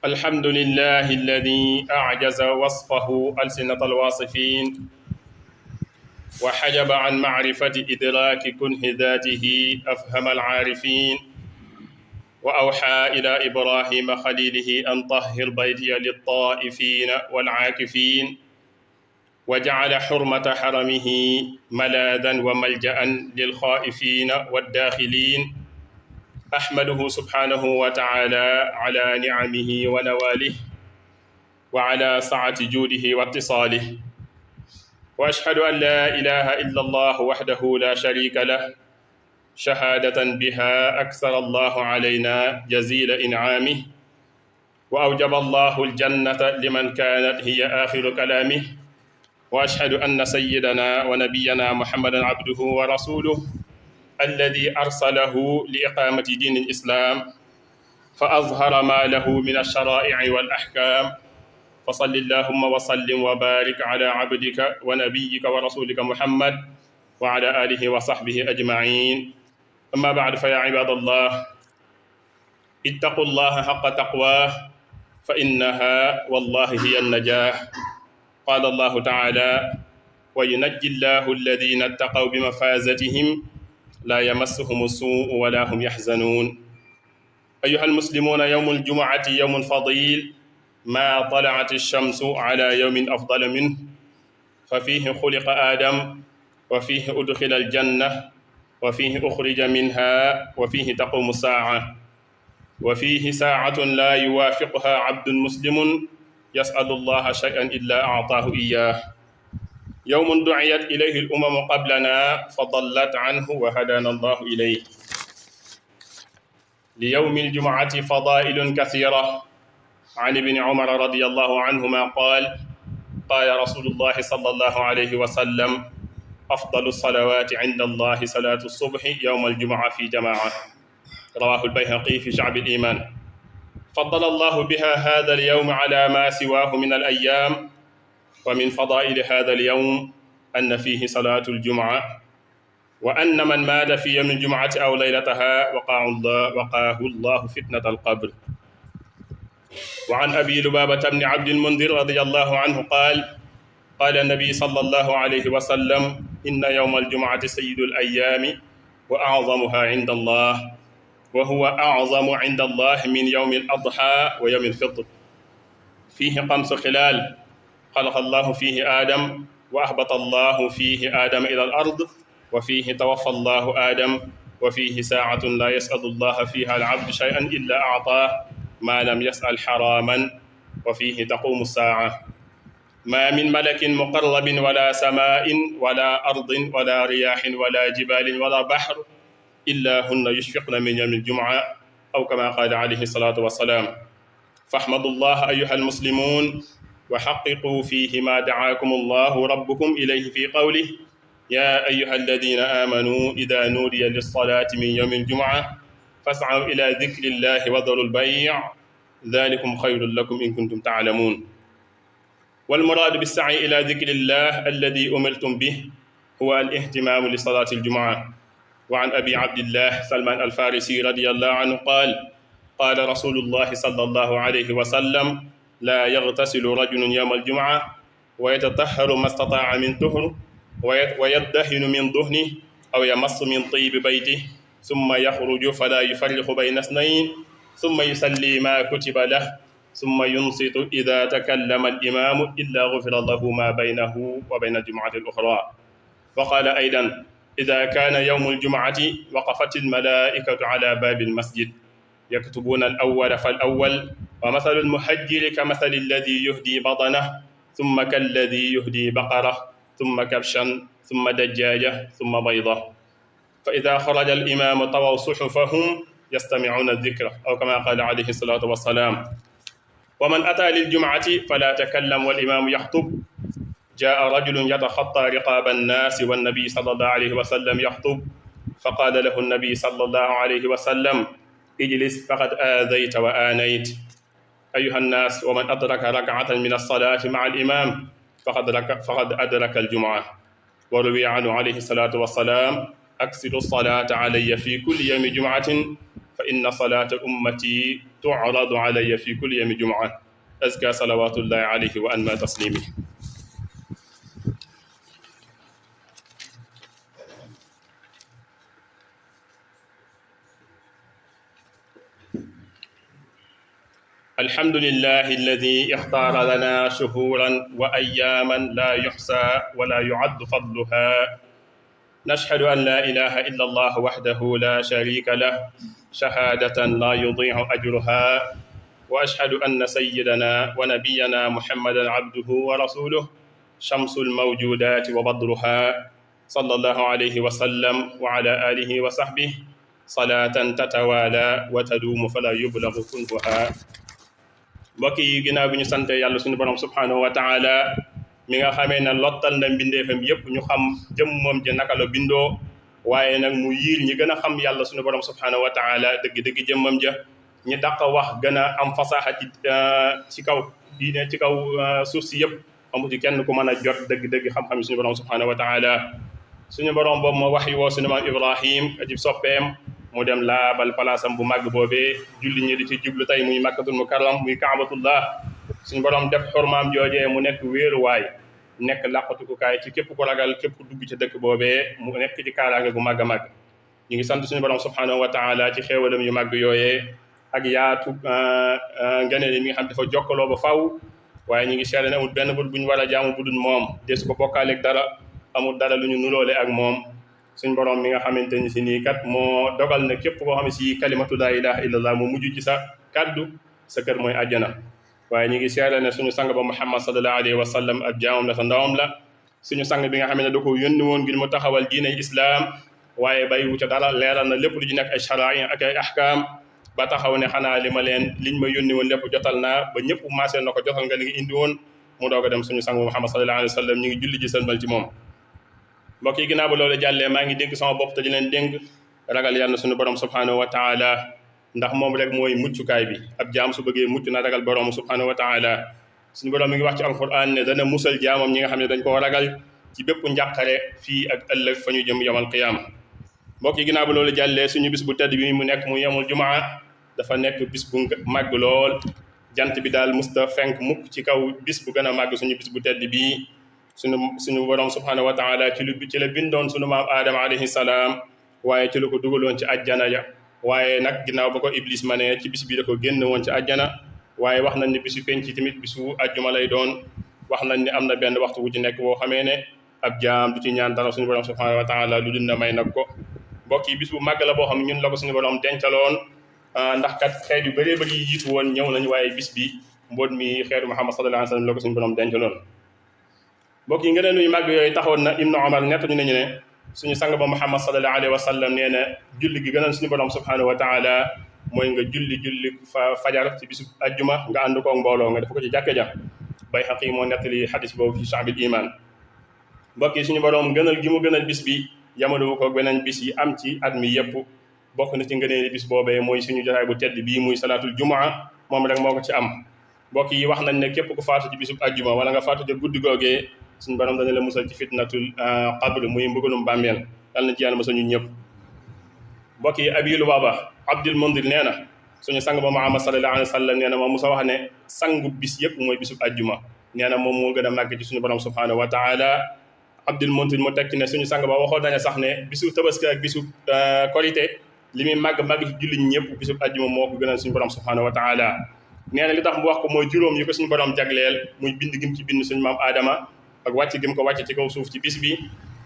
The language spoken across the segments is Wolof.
الحمد لله الذي أعجز وصفه ألسنة الواصفين وحجب عن معرفة إدراك كنه ذاته أفهم العارفين وأوحى إلى إبراهيم خليله أن طهر بيتي للطائفين والعاكفين وجعل حرمة حرمه ملاذا وملجأ للخائفين والداخلين أحمده سبحانه وتعالى على نعمه ونواله وعلى سعة جوده واتصاله وأشهد أن لا إله إلا الله وحده لا شريك له شهادة بها أكثر الله علينا جزيل إنعامه وأوجب الله الجنة لمن كانت هي آخر كلامه وأشهد أن سيدنا ونبينا محمدا عبده ورسوله الذي أرسله لإقامة دين الإسلام فأظهر ما له من الشرائع والأحكام فصل اللهم وسلم وبارك على عبدك ونبيك ورسولك محمد وعلى آله وصحبه أجمعين أما بعد فيا عباد الله اتقوا الله حق تقواه فإنها والله هي النجاة قال الله تعالى وينجي الله الذين اتقوا بمفازتهم لا يمسهم السوء ولا هم يحزنون أيها المسلمون يوم الجمعة يوم فضيل ما طلعت الشمس على يوم أفضل منه ففيه خلق آدم وفيه أدخل الجنة وفيه أخرج منها وفيه تقوم الساعة وفيه ساعة لا يوافقها عبد مسلم يسأل الله شيئا إلا أعطاه إياه يوم دعيت إليه الأمم قبلنا فضلت عنه وهدانا الله إليه ليوم الجمعة فضائل كثيرة عن ابن عمر رضي الله عنهما قال رسول الله صلى الله عليه وسلم أفضل الصلوات عند الله صلاة الصبح يوم الجمعة في جماعة رواه البيهقي في شعب الإيمان فضل الله بها هذا اليوم على ما سواه من الأيام ومن فضائل هذا اليوم أن فيه صلاة الجمعة وأن من مات في يوم الجمعة أو ليلتها وقاه الله فتنة القبر وعن أبي لبابة بن عبد المنذر رضي الله عنه قال النبي صلى الله عليه وسلم إن يوم الجمعة سيد الأيام وأعظمها عند الله وهو أعظم عند الله من يوم الأضحى ويوم الفطر فيه 5 خلال خلق الله فيه آدم وأهبط الله فيه آدم إلى الأرض وفيه توفى الله آدم وفيه ساعة لا يسأل الله فيها العبد شيئا إلا أعطاه ما لم يسأل حراما وفيه تقوم الساعة ما من ملك مقرب ولا سماء ولا أرض ولا رياح ولا جبال ولا بحر إلا هن يشفقن من يوم الجمعة أو كما قال عليه الصلاة والسلام فاحمدوا الله أيها المسلمون وحققوا فيه ما دعاكم الله ربكم إليه في قوله يا أيها الذين آمنوا إذا نودي للصلاة من يوم الجمعة فاسعوا إلى ذكر الله وذروا البيع ذلكم خير لكم إن كنتم تعلمون والمراد بالسعي إلى ذكر الله الذي أمرتم به هو الاهتمام لصلاة الجمعة وعن أبي عبد الله سلمان الفارسي رضي الله عنه قال رسول الله صلى الله عليه وسلم لا يغتسل رجل يوم الجمعة ويتطهر ما استطاع من طهر ويدهن من دهنه أو يمص من طيب بيته ثم يخرج فلا يفرق بين اثنين ثم يصلي ما كتب له ثم ينصت إذا تكلم الإمام إلا غفر له ما بينه وبين الجمعة الأخرى وقال أيضا إذا كان يوم الجمعة وقفت الملائكة على باب المسجد يكتبون الأول فالأول ومثل المهجر كمثل الذي يهدي بطنه ثم كالذي يهدي بقرة ثم كبشا ثم دجاجة ثم بيضة فإذا خرج الإمام طووا صحفهم يستمعون الذكر أو كما قال عليه الصلاة والسلام ومن أتى للجمعة فلا تكلم والإمام يخطب جاء رجل يتخطى رقاب الناس والنبي صلى الله عليه وسلم يخطب فقال له النبي صلى الله عليه وسلم اجلس فقد آذيت وآنيت أيها الناس ومن أدرك ركعة من الصلاة مع الإمام فقد أدرك الجمعة وروي عنه عليه الصلاة والسلام أكثر الصلاة علي في كل يوم جمعة fa inna salata ummati tu'radu alayya fi kulli yawmi jumu'a azka salawatullahi alayhi wa anma taslimi. الحمد لله الذي اختار لنا شهورا وأياما لا يحصى ولا يعد فضلها. نشهد أن لا إله إلا الله وحده لا شريك له شهادة لا يضيع أجرها، وأشهد أن سيدنا ونبينا محمدا عبده ورسوله شمس الموجودات وبدرها صلى الله عليه وسلم وعلى آله وصحبه صلاة تتوالى وتدوم فلا يبلغ كنهها. mbokk yi ginnaaw bi ñu sante yàlla suñu borom subhanahu wa taala mi nga xamee ne lottal na mbindeefam yépp ñu xam jëm moom ji naka la bindoo, waaye nag mu yiir ñi gën a xam yàlla suñu borom subhanahu wa taala dëgg-dëgg jëmmam ja ñi dàq wax gën a am fasaaxa ci kaw diine ci kaw suuf si yépp amu ci kenn ku mën a jot dëgg-dëgg xam-xam suñu borom subhanahu wa taala. suñu borom boobu moo wax yi woo suñu maam Ibrahim aji soppeem mu dem laabal palaasam bu màgg boobee julli ñi di ci jublu tey muy makkatul mukarram muy kaabatullah. suñu borom def xormaam joojee mu nekk wéeruwaay nekk làqatukukaay ci képp ku ragal képp ku dugg ci dëkk boobee mu nekk ci kaaraange gu màgg a màgg. ñu ngi sant suñu borom subhanahu wa taala ci xéewalam yu màgg yooyee ak yaatu ngëneel yi mi nga xam dafa jokkaloo ba faw, waaye ñu ngi seede ne amul benn bur bu ñu war a jaamu bu dul moom deesu ko bokkaaleeg dara, amul dara lu ñu nuloole ak moom. suñ borom mi nga xamante ni si nii kat moo dogal na képp koo xam ne si kalimatu laa ilaha illallah mu mujj ci sa kaddu sa kër mooy àjjana. waaye ñu ngi seere ne suñu sang ba Muhammad sallallahu alayhi wa sallam ab jaamam la sa ndawam la, suñu sang bi nga xam ne da ko yónni woon ngir mu taxawal diine islaam, waaye bàyyiwu ca dara, leeral na lépp lu ci nekk ay shara'i ak ay ahkaam ba taxaw ne xanaa li ma liñ ma yónni woon lépp jotal naa ba ñëpp maasee na ko jotal nga li nga indi woon mu doog a dem suñu sang ba Muhammad sallallahu alayhi wa sallam ñu ngi julli ji sëlmal ci moom. mbokk yi ginnaaw ba loolu jàllee maa ngi dénk sama bopp te di leen dénk ragal yàlla suñu borom subhanahu wa taala, ndax moom rek mooy muccukaay bi. ab jaam su bëggee mucc na ragal borom subhanahu wa taala. suñu borom mi ngi wax ci alquran ne dana musal jaamam ñi nga xam ne dañ koo ragal ci bépp njàqare fii ak ëllëg fa ñu jëm yawmal qiyaama. mbokk yi ginnaaw ba loolu jàllee suñu bis bu tedd bi mu nekk mu yawmul jumaa dafa nekk bis bu màgg lool. jant bi daal musta fenk mukk ci kaw bis bu gën a màgg suñu bis bu tedd bii. suñu borom subhanahu wa taala ci la bindoon suñu maam Adama alayhi salaam, waaye ci la ko dugaloon ci àjjana ya. waaye nag ginnaaw ba ko Iblis ma ne ci bis bi da ko génn woon ci àjjana, waaye wax nañ ne bisu penc tamit bisu àjjuma lay doon. wax nañ ne am na benn waxtu bu ci nekk boo xamee ne ab jaam du ci ñaan dara suñu borom subhanahu wa taala lu dul na may nag ko. mbokk yi bis bu màgg la boo xam ne ñun la ko suñu borom dencaloon, ndax kat xeet yu bëree bëri yi jiitu woon ñëw nañu, waaye bis bi mboot mi xeetu Muhammad sallallahu alayhi wa sallam la ko suñu borom dencaloon. mbokk yi ngëneel yu màgg yooyu taxoon na Ibnu Umar nett ñu nañu ne suñu sang ba Muhammad sallallahu alayhi wa sallam nee na julli gi gënal suñu borom subhanahu wa taala mooy nga julli fajar ci bisu ajjuma nga ànd koog mbooloo nga def ko ci jàkke ja. Bayhaqi moo nettali xadis boobu fi Shu'abil Iman. mbokk yi suñu borom gënal gi mu gënal bis bi yamalewu ko beneen bis yi am ci at mi yëpp. bokk na ci ngëneeli bis boobee mooy suñu jotaay bu tedd bii muy salaatul jumaa, moom rek moo ko ci am. mbokk yi wax nañ ne képp ku faatu ci bisu ajjuma wala nga faatu ci guddi googee suñu borom dana la musal ci fitnatul qabr muy mbugalum bàmmeel. yàlla na ci yàlla musal ñun ñëpp. mbokk yi Abi Lubaaba Abdul Mundir nee na suñu sang ba Muhammad sallallahu alayhi wa sallam nee na moom musa wax ne sangu bis yëpp mooy bisu ajjuma. nee na moom moo gën a màgg ci suñu borom subhanahu wa taala. Abdul Mundir mu tekki ne suñu sang ba waxoon nañu sax ne bisu tabaski ak bisu korite li muy màgg ci jullit ñëpp bisu ajjuma moo ko gënal suñu borom subhanahu wa taala. nee na li tax mu wax ko mooy juróom yi ko suñu borom jagleel muy bind gim ci bind suñu maam Adama ak wàcc gim ko wàcc ci kaw suuf ci bis bi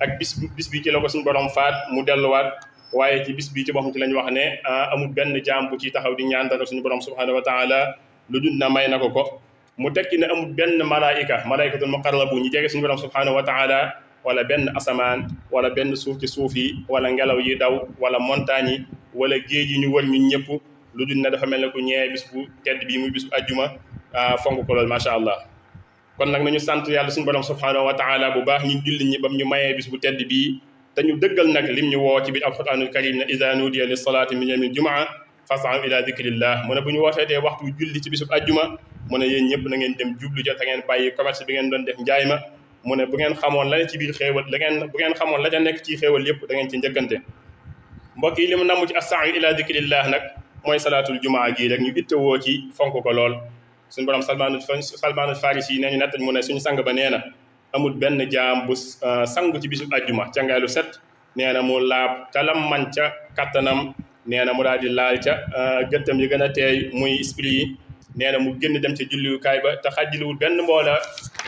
ak bis bi ci la ko suñu borom faat mu delluwaat. waaye ci bis bi ci boppam ci lañ wax ne amul benn jaam bu ci taxaw di ñaan dara suñu borom subhanahu wa taala lu dul na may na ko ko. mu tekki ne amul benn malaayikatul muqarrabu ñu jege suñu borom subhanahu wa taala wala benn asamaan wala benn suuf ci suuf yi wala ngelaw yi daw wala montagne yi wala géej yi ñu wër ñun ñëpp lu dul ne dafa mel ne ku ñëwee bis bu tedd bii muy bis bu ajjuma fonk ko lool macha allah. kon nag nañu sant yàlla suñu borom subhanahu wa taala bu baax ñu julli ñi bam ñu mayee bis bu tedd bii te ñu dëggal nag lim ñu woo ci biir alquranul karim ne iza nudiya lis salaati min yawmil jumaa fas'aw ila dhikrillah. mu ne bu ñu wooteetee waxtu julli ci bisub ajjuma mu ne yéen ñëpp na ngeen dem jublu ca te ngeen bàyyi commerce bi ngeen doon def njaay ma. mu ne bu ngeen xamoon la ne ci biir xéewal bu ngeen xamoon la ca nekk ci xéewal yëpp da ngeen ci njëkkante. mbokk yi li mu namm ci as-sa'yu ila dikrillah nag mooy salaatul jumaa gii rek ñu ittewoo ci fonk ko lool. suñu borom Salmaanul Farisi yi nee ñu nettañ mu ne suñu sang ba nee na amul benn jaam bu sangu ci bisu àjjuma ca ngay lu set nee na mu laab talam man ca kattanam nee na mu daal di laal ca gëttam yi gën a teey muy esprit yi nee na mu génn dem ca julliwukaay ba te xajjiliwul benn mboola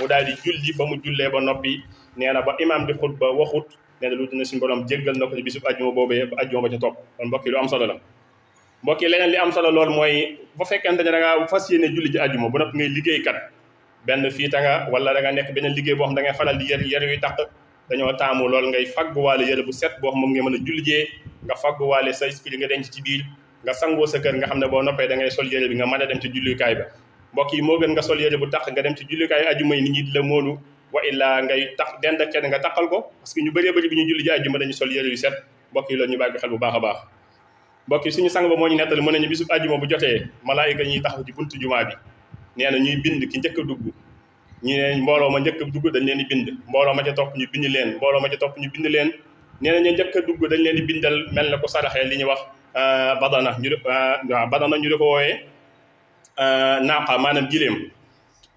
mu daal di julli ba mu jullee ba noppi nee na ba imaam di xutba waxut nee na lu dina suñu borom jéggal na ko ci bisu àjjuma boobee ba àjjuma ba ca topp kon mbokk yi lu am solo la. mbokk yi leneen li am solo lool mooy bu fekkente ne da ngaa fas yéene julli ji àjjuma bu noppi ngay liggéeykat benn fiita nga wala da nga nekk beneen liggéey boo xam da ngay faral di yër yu taq dañoo taamu lool ngay fagguwaale yëre bu set boo xam moom ngay mën a jullijee nga fagguwaale sa esprit nga denc ci biir nga sangoo sa kër nga xam ne boo noppee da ngay sol yëre bi nga mën a dem ci jullikaay ba. mbokk yi moo gën nga sol yëre bu taq nga dem ci jullikaay àjjuma yi nit ñi di la móolu wa illaa ngay tax dend ak kenn nga taqal ko parce que ñu bëree bëri bi ñu julli ji àjjuma dañu sol yëre yu set mbokk yi loolu ñu bàyyi ko xel bu baax a baax. mbokk yi suñu sang ba moo ñu nettali mën nañu bisub àjjuma bu jotee malaayika ñuy taxaw ci buntu jumaa bi nee na ñuy bind ki njëkk a dugg ñu ne mbooloo ma njëkk a dugg dañ leen di bind mbooloo ma ca topp ñu bind leen mbooloo ma ca topp ñu bind leen nee na ñu njëkk a dugg dañ leen di bindal mel na ko saraxee li ñuy wax badana ñu waaw badana ñu di ko wooyee naaqa maanaam giléem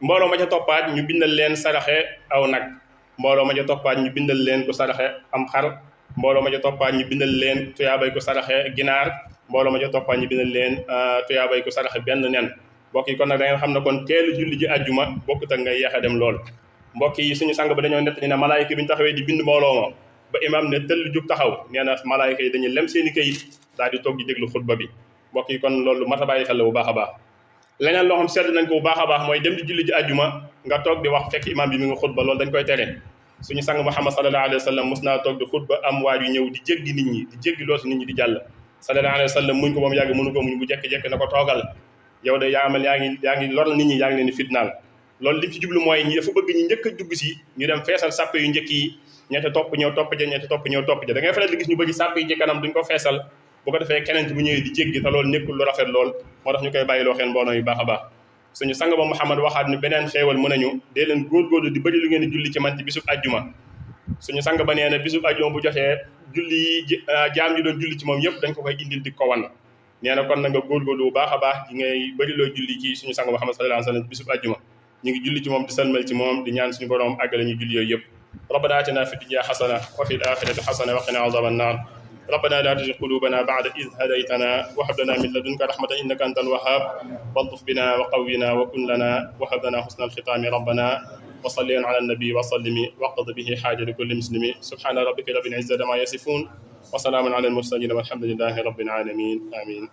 mbooloo ma ca toppaat ñu bindal leen saraxe aw nag mbooloo ma ca toppaat ñu bindal leen ko saraxe am xar mbooloo ma ca toppaat ñu bindal leen tuyaabay ko saraxe ginaar mbooloo ma ca toppaat ñu bindal leen tuyaabay ko saraxe benn nen mbokk yi kon nag da ngeen xam ne kon teelu julli ji àjjuma bokkut ak ngay yeexe dem lool. mbokk yi suñu sang ba dañoo nett ni ne malaayika bi ñu taxawee di bind mbooloo ma ba imaam ne tëll jug taxaw nee na malaayika yi dañuy lem seen i kayit daal di toog di déglu xutba bi mbokk yi kon loolu mat a bàyyi xel la bu baax a baax. leneen loo xam seetlu nañ ko bu baax a baax mooy dem di julli ji àjjuma nga toog di wax fekk imaam bi mi ngi xutba loolu dañ koy tere. suñu sang Muhammad sallallahu alayhi wa sallam mos naa toog di xutba am waaj yu ñëw di jéggi nit ñi di jéggi loosu nit ñi di jàll sallallahu alayhi wa sallam muñ ko ba mu yàgg mënu ko muñ bu jekki-jekki na ko toogal yow de yaa ngi lor nit ñi yaa ngi leen di fitnaal loolu li ci jublu mooy ñi dafa bëgg ñu njëkk a dugg si ñu dem feesal sàppe yu njëkk yi ñette topp ñëw topp ja ñette topp ñëw topp ja da ngay faral di gis ñu bëri sàppe yi ci kanam duñ ko feesal bu ko defee keneen bu ñëwee di jéggi te loolu nekkul lu rafet lool moo tax ñu koy bàyyiloo xel mbooloo yu baax a baax suñu sang ba Muhammad waxaat ñu beneen xéewal mën nañu dee leen góorgóorlu di bëri lu ngeen di julli ci man ci bisub àjjuma suñu sang ba nee na bisub àjjuma bu joxee julli yi jaam yi doon julli ci moom yëpp dañ ko koy indil di ko wan nee na kon na nga góorgóorlu bu baax a baax di ngay bëri loo julli ci suñu sang Muhammad sallallahu alayhi wa sallam bisub àjjuma ñu ngi julli ci moom di salmal ci moom di ñaan suñu borom àggale ñu julli yooyu yëpp rabbana atina fi dunya hasana wa fil akhirati hasana wa qina azaban nar ربنا لا تزغ قلوبنا بعد إذ هديتنا وهب لنا من لدنك رحمة إنك أنت الوهاب والطف بنا وقونا وكن لنا وهب لنا حسن الختام ربنا وصل على النبي وسلم واقض به حاجة لكل مسلم سبحان ربك رب العزة ما يصفون وسلام على المرسلين والحمد لله رب العالمين آمين